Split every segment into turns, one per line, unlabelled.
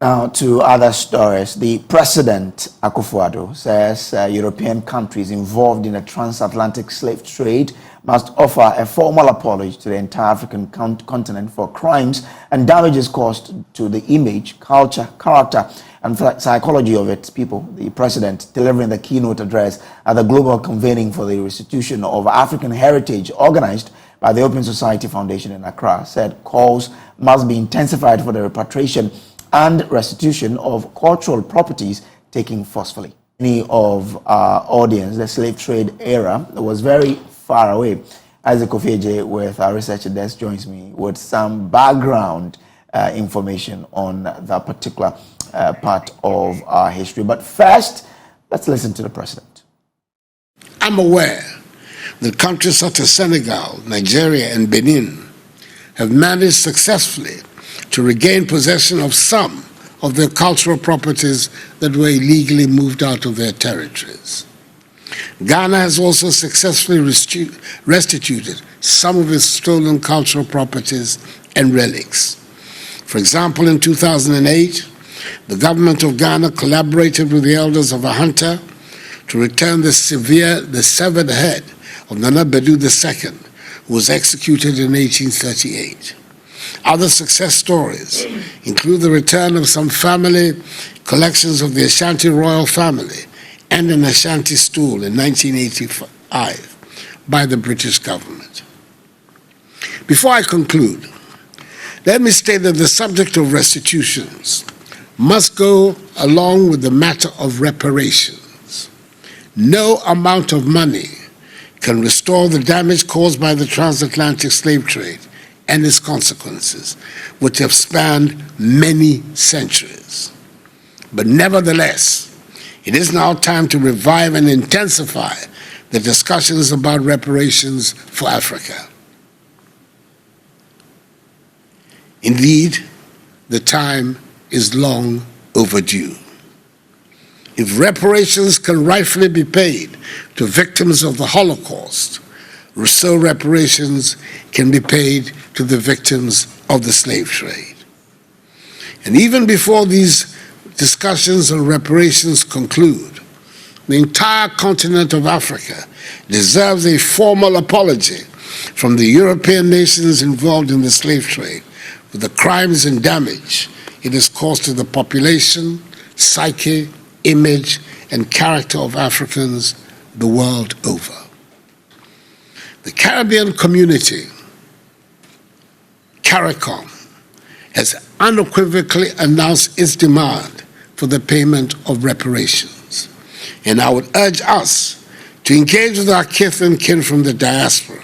Now to other stories. The President, Akufo-Addo, says European countries involved in the transatlantic slave trade must offer a formal apology to the entire African continent for crimes and damages caused to the image, culture, character, and psychology of its people. The President, delivering the keynote address at the global convening for the restitution of African heritage organized by the Open Society Foundation in Accra, said calls must be intensified for the repatriation and restitution of cultural properties taken forcefully. Many of our audience, the slave trade era was very far away. Isaac Ofeje with our research desk joins me with some background information on that particular part of our history. But first, let's listen to the President.
I'm aware that countries such as Senegal, Nigeria, and Benin have managed successfully to regain possession of some of their cultural properties that were illegally moved out of their territories. Ghana has also successfully restituted some of its stolen cultural properties and relics. For example, in 2008, the government of Ghana collaborated with the elders of Ahanta to return the severed head of Nana Bedu II, who was executed in 1838. Other success stories include the return of some family collections of the Ashanti royal family and an Ashanti stool in 1985 by the British government. Before I conclude, let me state that the subject of restitutions must go along with the matter of reparations. No amount of money can restore the damage caused by the transatlantic slave trade and its consequences, which have spanned many centuries. But nevertheless, it is now time to revive and intensify the discussions about reparations for Africa. Indeed, the time is long overdue. If reparations can rightfully be paid to victims of the Holocaust, so reparations can be paid to the victims of the slave trade. And even before these discussions on reparations conclude, the entire continent of Africa deserves a formal apology from the European nations involved in the slave trade for the crimes and damage it has caused to the population, psyche, image, and character of Africans the world over. The Caribbean community, CARICOM, has unequivocally announced its demand for the payment of reparations. And I would urge us to engage with our kith and kin from the diaspora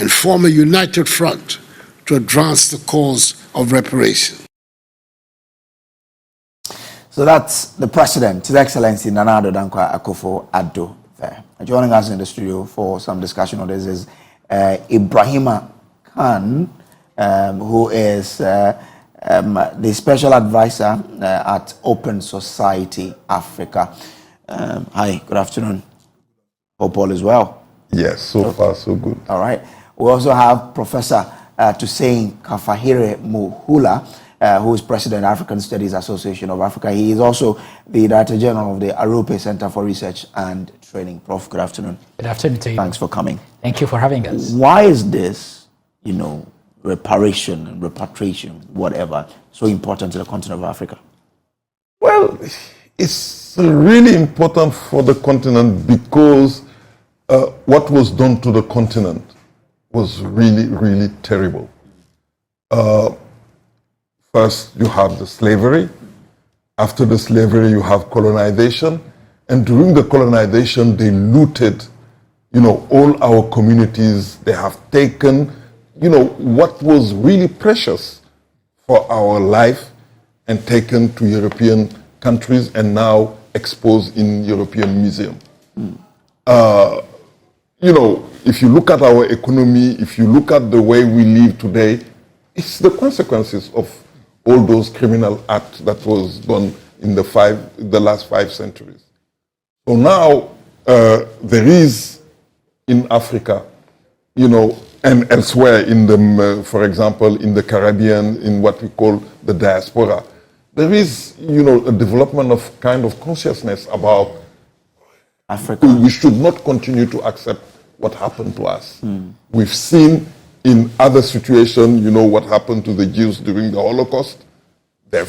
and form a united front to advance the cause of reparations.
So that's the President, His Excellency Nana Addo Dankwa Akufo-Addo there. Joining us in the studio for some discussion on this is Ibrahima Khan, who is the Special Advisor at Open Society Africa. Hi, good afternoon. Hope all is well.
Yes, so far so good.
All right. We also have Professor Toussaint Kafahire Muhula, who is President of African Studies Association of Africa. He is also the Director General of the Arope Center for Research and Training. Prof, good afternoon.
Good afternoon to you.
Thanks for coming.
Thank you for having us.
Why is this, reparation and repatriation, whatever, so important to the continent of Africa?
Well, it's really important for the continent because what was done to the continent was really, really terrible. First, you have the slavery. After the slavery, you have colonization. And during the colonization, they looted, all our communities. They have taken, what was really precious for our life and taken to European countries and now exposed in European museum. If you look at our economy, if you look at the way we live today, it's the consequences of all those criminal acts that was done in the last 5 centuries. So now there is in Africa, and elsewhere in the, for example, in the Caribbean, in what we call the diaspora, there is, a development of kind of consciousness about
Africa.
We should not continue to accept what happened to us. We've seen in other situations, what happened to the Jews during the Holocaust. The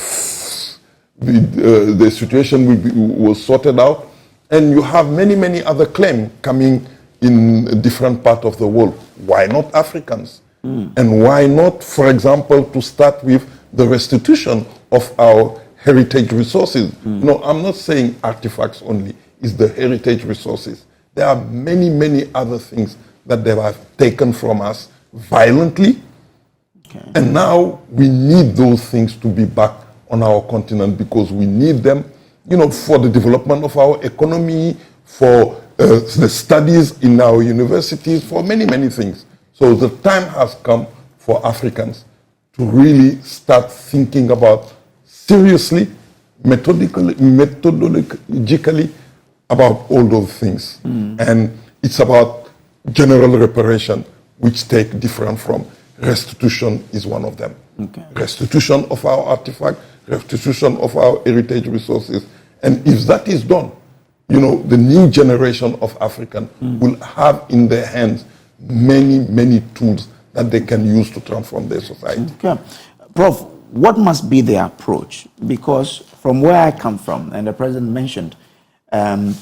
situation was sorted out. And you have many, many other claims coming in different parts of the world. Why not Africans? And why not, for example, to start with the restitution of our heritage resources? No, I'm not saying artifacts only. It's the heritage resources. There are many, many other things that they have taken from us violently. Okay. And now we need those things to be back on our continent because we need them, for the development of our economy, for the studies in our universities, for many, many things. So the time has come for Africans to really start thinking about seriously, methodologically, about all those things. And it's about general reparation, which take different from restitution is one of them. Okay. Restitution of our artifact, restitution of our heritage resources. And if that is done, the new generation of Africans will have in their hands many, many tools that they can use to transform their society.
Okay. Prof, what must be the approach? Because from where I come from, and the president mentioned, in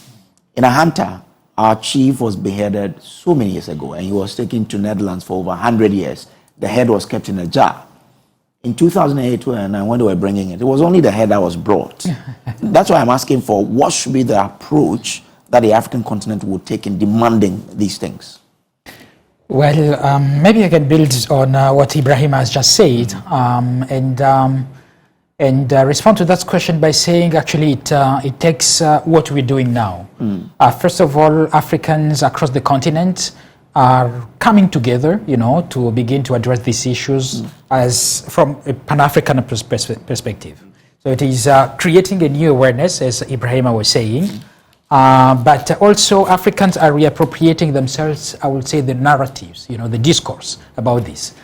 Ahanta, our chief was beheaded so many years ago, and he was taken to Netherlands for over 100 years. The head was kept in a jar. In 2008, when they were bringing it, it was only the head that was brought. That's why I'm asking for what should be the approach that the African continent would take in demanding these things.
Well, maybe I can build on what Ibrahim has just said and respond to that question by saying actually it takes what we're doing now. First of all, Africans across the continent are coming together, to begin to address these issues as from a Pan-African perspective. So it is creating a new awareness, as Ibrahim was saying, but also Africans are reappropriating themselves, I would say, the narratives, the discourse about this.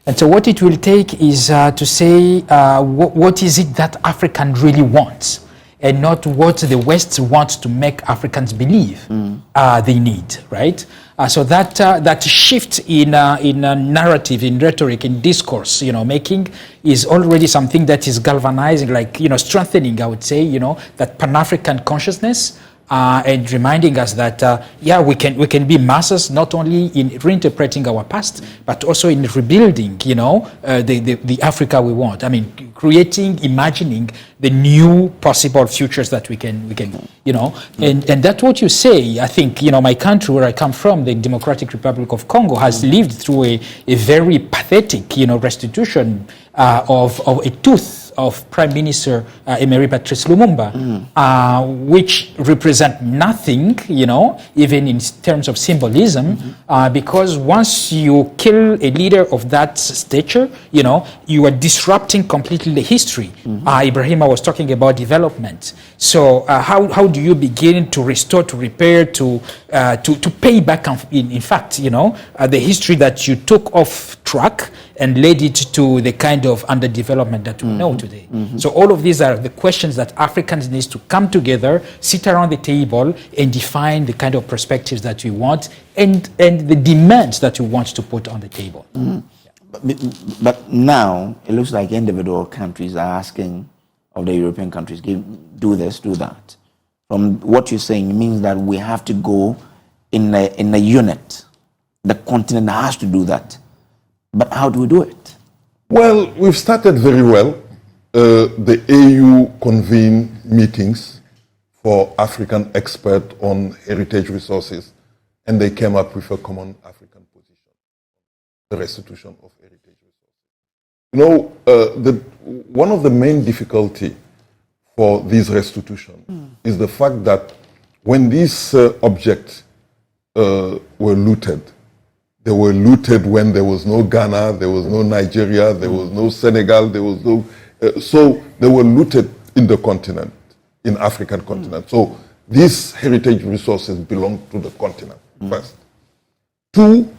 And so what it will take is to say what is it that African really wants, and not what the West wants to make Africans believe they need, right? So that shift in narrative, in rhetoric, in discourse, making is already something that is galvanizing, strengthening, I would say, that Pan-African consciousness. And reminding us that we can be masters not only in reinterpreting our past, but also in rebuilding, the Africa we want. I mean, creating, imagining the new possible futures that we can, and that's what you say. I think, my country where I come from, the Democratic Republic of Congo, has lived through a very pathetic, restitution of a tooth of Prime Minister Emery Patrice Lumumba, which represent nothing, even in terms of symbolism, because once you kill a leader of that stature, you are disrupting completely the history. Ibrahim was talking about development. So how do you begin to restore, to repair, to pay back, in fact, the history that you took off track and led it to the kind of underdevelopment that we know today. So all of these are the questions that Africans need to come together, sit around the table, and define the kind of perspectives that we want and the demands that we want to put on the table.
But now it looks like individual countries are asking of the European countries, do this, do that. From what you're saying, it means that we have to go in a unit. The continent has to do that. But how do we do it?
Well, we've started very well. The AU convened meetings for African experts on heritage resources, and they came up with a common African position, the restitution of heritage resources. One of the main difficulty for this restitution is the fact that when these objects were looted, they were looted when there was no Ghana, there was no Nigeria, there was no Senegal, there was no... so they were looted in the continent, in African continent. So these heritage resources belong to the continent, first. Two,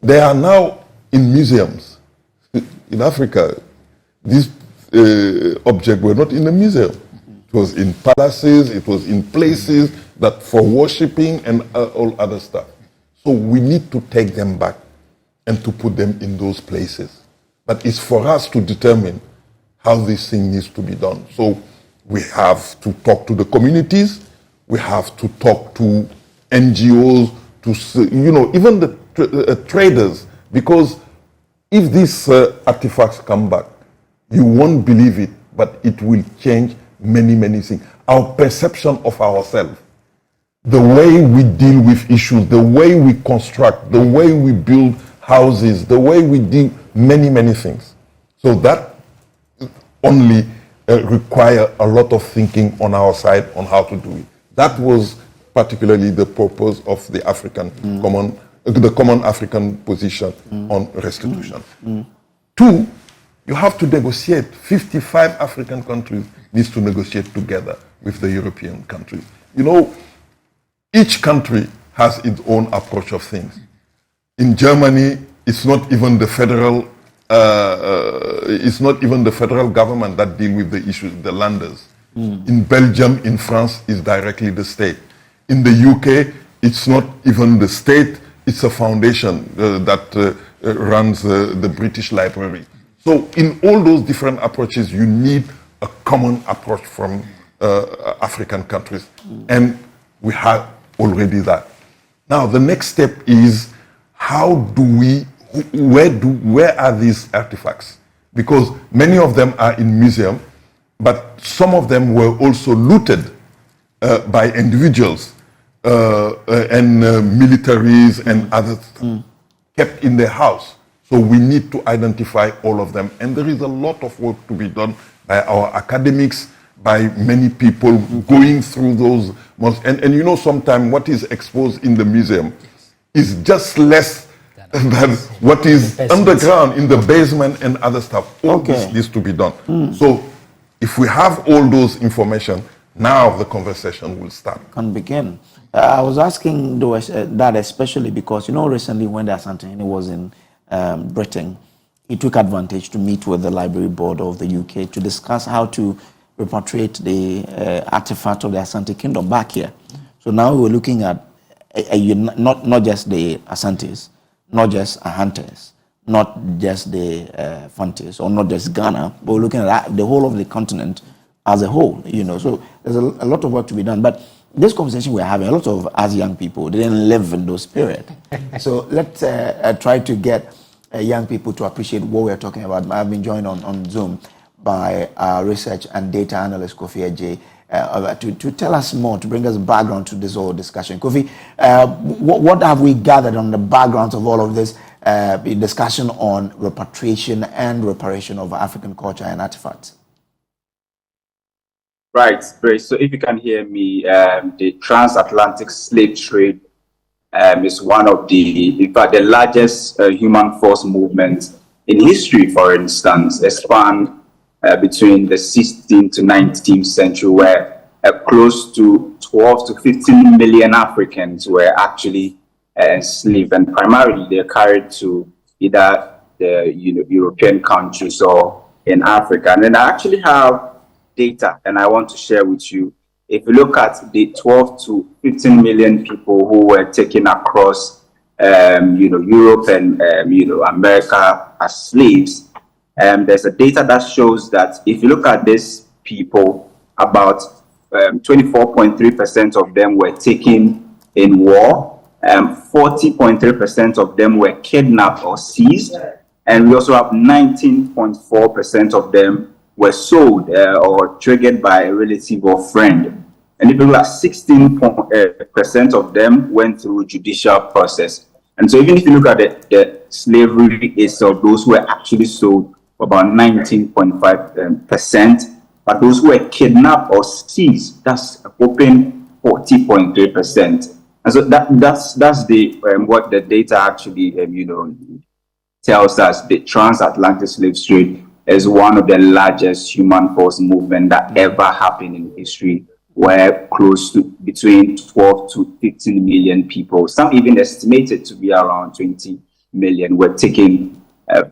they are now in museums in Africa. These objects were not in the museum. It was in palaces, it was in places that for worshipping and all other stuff. So we need to take them back and to put them in those places. But it's for us to determine how this thing needs to be done. So we have to talk to the communities, we have to talk to NGOs, to, even the traders, because if these artifacts come back, you won't believe it, but it will change many, many things. Our perception of ourselves, the way we deal with issues, the way we construct, the way we build houses, the way we do many, many things. So that only require a lot of thinking on our side on how to do it. That was particularly the purpose of the common African position on restitution. 2, you have to negotiate. 55 African countries needs to negotiate together with the European countries. Each country has its own approach of things. In Germany, it's not even the federal government that deal with the issues, the landers. In Belgium, in France, it's directly the state. In the UK, it's not even the state, it's a foundation that runs the British Library. So in all those different approaches, you need a common approach from African countries. And we have already that. Now, the next step is where are these artifacts? Because many of them are in museums, but some of them were also looted by individuals and militaries and others, kept in their house. So we need to identify all of them. And there is a lot of work to be done by our academics, by many people going through those. And sometimes what is exposed in the museum is just less than what is underground in the basement and other stuff. All this needs to be done. So if we have all those information, now the conversation will start.
Can begin. I was asking that especially because, recently when the Asante was in Britain, he took advantage to meet with the Library Board of the UK to discuss how to repatriate the artifact of the Asante Kingdom back here. So now we're looking at not just the Asantes, not just Ahantes, not just the Fantes, or not just Ghana, but we're looking at the whole of the continent as a whole. So there's a lot of work to be done. But this conversation we're having, a lot of us young people didn't live in those periods. So let's try to get young people to appreciate what we're talking about. I've been joined on Zoom by research and data analyst Akufo-Addo to tell us more, to bring us background to this whole discussion. Kofi, what have we gathered on the background of all of this discussion on repatriation and reparation of African culture and artifacts?
Right, great. So if you can hear me, the transatlantic slave trade is one of the largest human force movements in history, for instance. It spanned between the 16th to 19th century, where close to 12 to 15 million Africans were actually enslaved, and primarily they're carried to either the European countries or in Africa. And then I actually have data, and I want to share with you. If you look at the 12 to 15 million people who were taken across, Europe and America as slaves, there's a data that shows that if you look at these people, about 24.3% of them were taken in war, 40.3% of them were kidnapped or seized, and we also have 19.4% of them were sold or triggered by a relative or friend. And if you look at 16% of them went through judicial process. And so even if you look at the slavery itself, those who were actually sold, about 19.5%, but those who were kidnapped or seized, that's a whopping 40.3%. And so that's the what the data actually tells us. The transatlantic slave trade is one of the largest human force movement that ever happened in history, where close to between 12 to 15 million people, some even estimated to be around 20 million, were taken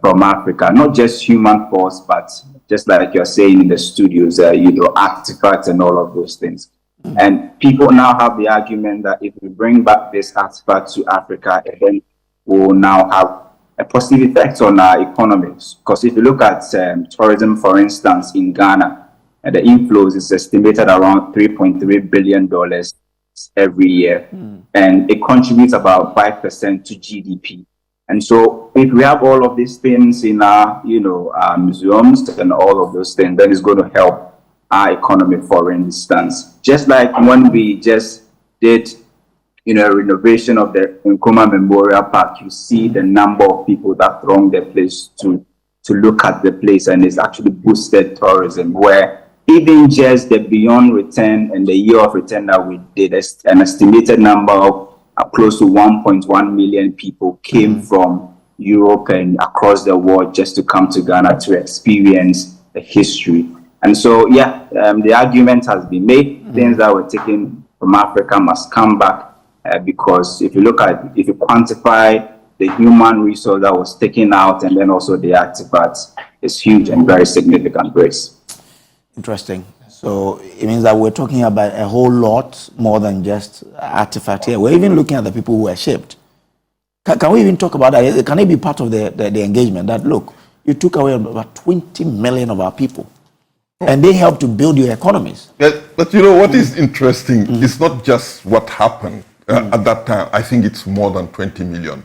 from Africa. Not just human force, but just like you're saying in the studios, artifacts and all of those things. And people now have the argument that if we bring back this artifact to Africa, then we'll now have a positive effect on our economies. Because if you look at tourism, for instance, in Ghana, the inflows is estimated around $3.3 billion every year. And it contributes about 5% to GDP. And so if we have all of these things in our, our museums and all of those things, then it's going to help our economy, for instance. Just like when we just did, renovation of the Nkrumah Memorial Park, you see the number of people that thronged the place to look at the place, and it's actually boosted tourism, where even just the beyond return and the year of return that we did, an estimated number of close to 1.1 million people came from Europe and across the world just to come to Ghana to experience the history. And so, the argument has been made. Things that were taken from Africa must come back because if you quantify the human resource that was taken out and then also the artifacts, it's huge and very significant, Grace.
Interesting. So it means that we're talking about a whole lot more than just artifact here. We're even looking at the people who were shipped. Can we even talk about that? Can it be part of the engagement that, look, you took away about 20 million of our people and they helped to build your economies?
But you know what is interesting? It's not just what happened at that time. I think it's more than 20 million.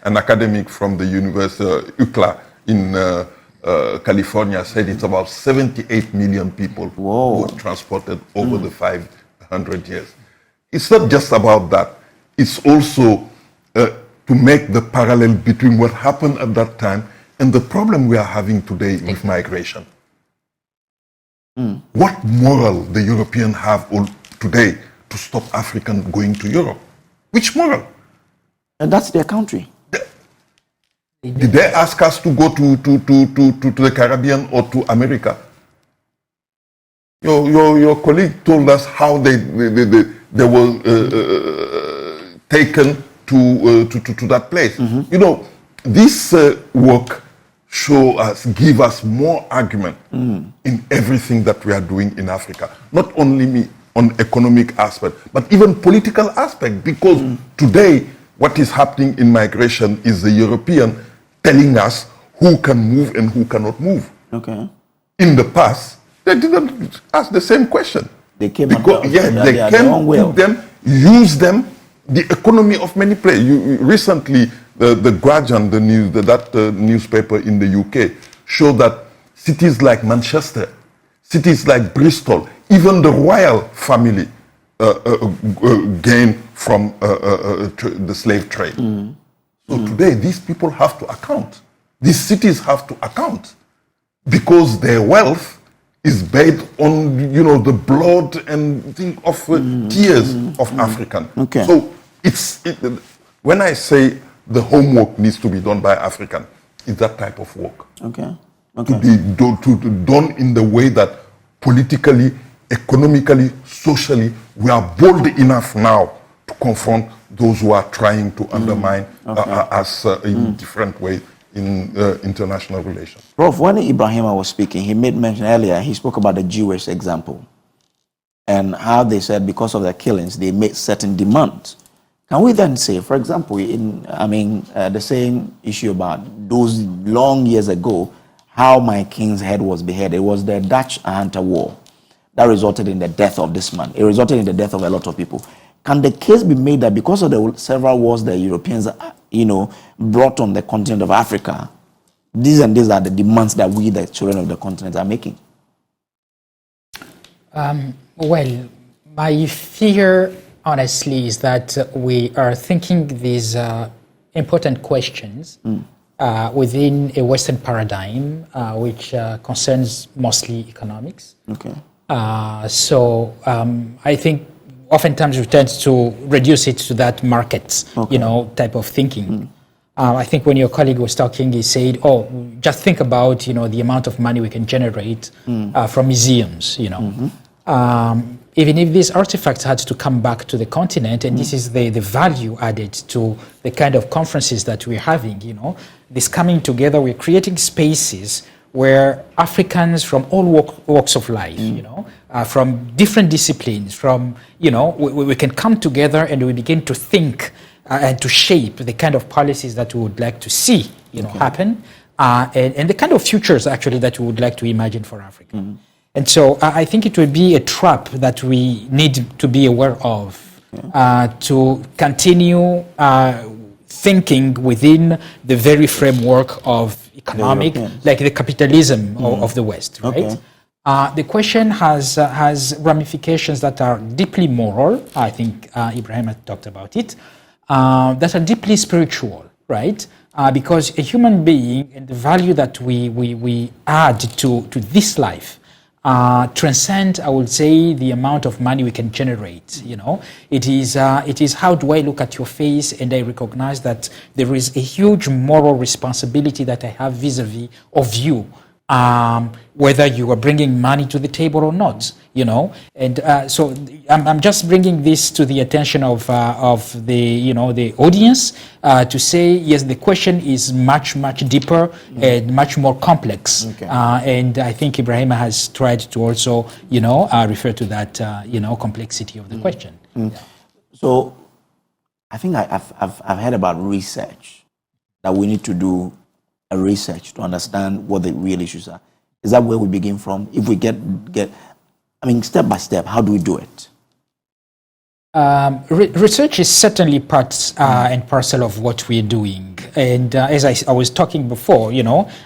An academic from the University UCLA in California said it's about 78 million people who were transported over the 500 years. It's not just about that. It's also to make the parallel between what happened at that time and the problem we are having today with migration. What moral the Europeans have today to stop Africans going to Europe? Which moral?
And that's their country.
Did they ask us to go to the Caribbean or to America? Your colleague told us how they were taken to that place. This work give us more argument in everything that we are doing in Africa. Not only on economic aspect, but even political aspect. Because today, what is happening in migration is the European telling us who can move and who cannot move.
Okay.
In the past, they didn't ask the same question.
They came
they came, put them, use them, the economy of many places. Recently, the Guardian, that newspaper in the UK, showed that cities like Manchester, cities like Bristol, even the royal family gained from the slave trade. So today, these people have to account. These cities have to account because their wealth is based on, the blood and tears of African.
Okay.
So when I say the homework needs to be done by African, it's that type of work.
Okay.
To be done in the way that politically, economically, socially, we are bold enough now to confront those who are trying to undermine us in different ways in international relations.
Prof, when Ibrahima was speaking, he made mention earlier, he spoke about the Jewish example and how they said because of their killings, they made certain demands. Can we then say, for example, the same issue about those long years ago, how my king's head was beheaded? It was the Dutch-Hunter War that resulted in the death of this man. It resulted in the death of a lot of people. Can the case be made that because of the several wars the Europeans, brought on the continent of Africa, these are the demands that we, the children of the continent, are making?
Well, my fear, honestly, is that we are thinking these important questions within a Western paradigm, which concerns mostly economics.
Okay.
I think oftentimes we tend to reduce it to that market, type of thinking. I think when your colleague was talking, he said, just think about, the amount of money we can generate from museums, even if these artifacts had to come back to the continent, and this is the value added to the kind of conferences that we're having, this coming together, we're creating spaces where Africans from all walks of life, from different disciplines, we can come together and we begin to think and to shape the kind of policies that we would like to see, happen, and the kind of futures actually that we would like to imagine for Africa. And so I think it would be a trap that we need to be aware of, to continue thinking within the very framework of economic, like the capitalism of the West, right? The question has ramifications that are deeply moral. I think Ibrahim had talked about it. That are deeply spiritual, right? Because a human being and the value that we add to this life transcend, I would say, the amount of money we can generate. It is how do I look at your face and I recognize that there is a huge moral responsibility that I have vis-a-vis of you, whether you are bringing money to the table or not. And so I'm just bringing this to the attention of the audience to say, yes, the question is much deeper and much more complex. And I think Ibrahim has tried to also refer to that complexity of the question.
So I think I've heard about research, that we need to do a research to understand what the real issues are. Is that where we begin from? If we get step by step, how do we do it?
Research is certainly part and parcel of what we're doing. And as I was talking before,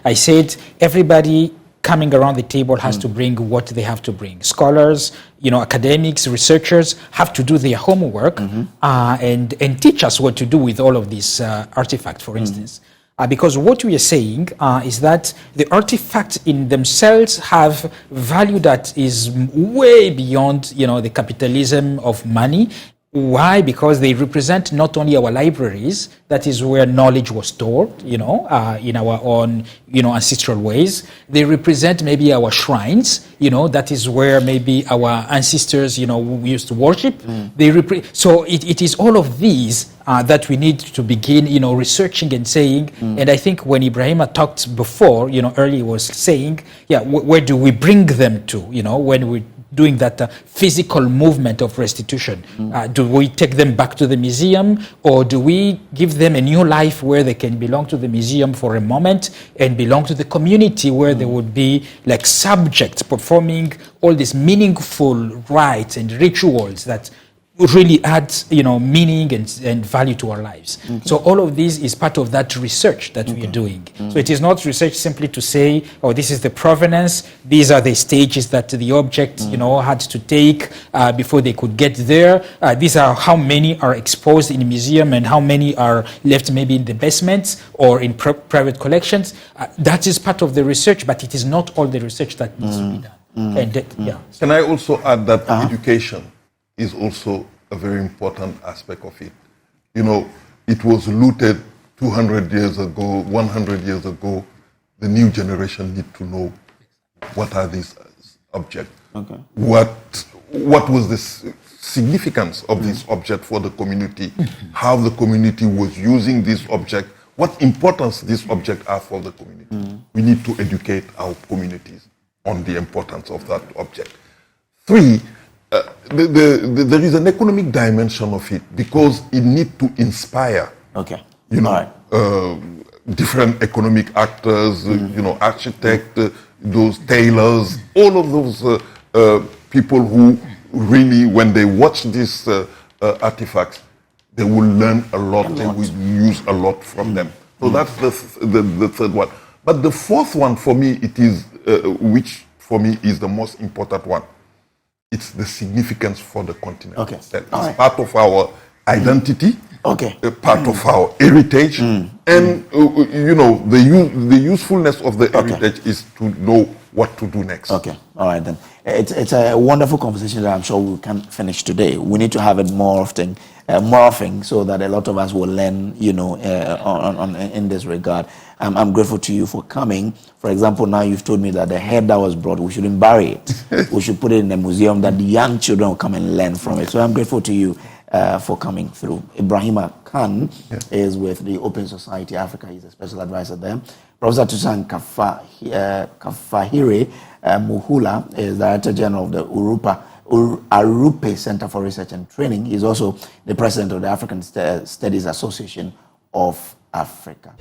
I said everybody coming around the table has to bring what they have to bring. Scholars, academics, researchers have to do their homework and teach us what to do with all of these artifacts, for instance. Because what we are saying is that the artifacts in themselves have value that is way beyond, the capitalism of money. Why? Because they represent not only our libraries, that is where knowledge was stored, in our own, ancestral ways. They represent maybe our shrines, that is where maybe our ancestors, used to worship. So it is all of these that we need to begin, researching and saying. And I think when Ibrahima talked before, earlier was saying, where do we bring them to, when we doing that physical movement of restitution? Do we take them back to the museum, or do we give them a new life where they can belong to the museum for a moment and belong to the community where they would be like subjects performing all these meaningful rites and rituals that really add, meaning and value to our lives. So all of this is part of that research that we are doing. So it is not research simply to say, oh, this is the provenance, these are the stages that the object, had to take before they could get there. These are how many are exposed in a museum and how many are left maybe in the basements or in private collections. That is part of the research, but it is not all the research that needs to be done. And
Can I also add that education is also a very important aspect of it. It was looted 200 years ago, 100 years ago. The new generation need to know what are these objects. What was the significance of this object for the community, how the community was using this object, what importance this object are for the community. We need to educate our communities on the importance of that object. 3, there is an economic dimension of it, because it needs to inspire, different economic actors, architects, those tailors, all of those people who really, when they watch these artifacts, they will learn a lot, they will use a lot from them. So that's the third one. But the fourth one for me, it is, which for me is the most important one. It's the significance for the continent. It's part of our identity, a part of our heritage, and the usefulness of the heritage is to know what to do next. All
right then. It's a wonderful conversation that I'm sure we can finish today. We need to have it more often, so that a lot of us will learn, in this regard. I'm grateful to you for coming. For example, now you've told me that the head that was brought, we shouldn't bury it. We should put it in a museum that the young children will come and learn from it. So I'm grateful to you for coming through. Ibrahima Khan is with the Open Society Africa. He's a special advisor there. Professor Tusan Kafahire Muhula is Director General of the Arupe Center for Research and Training. He's also the President of the African Studies Association of Africa.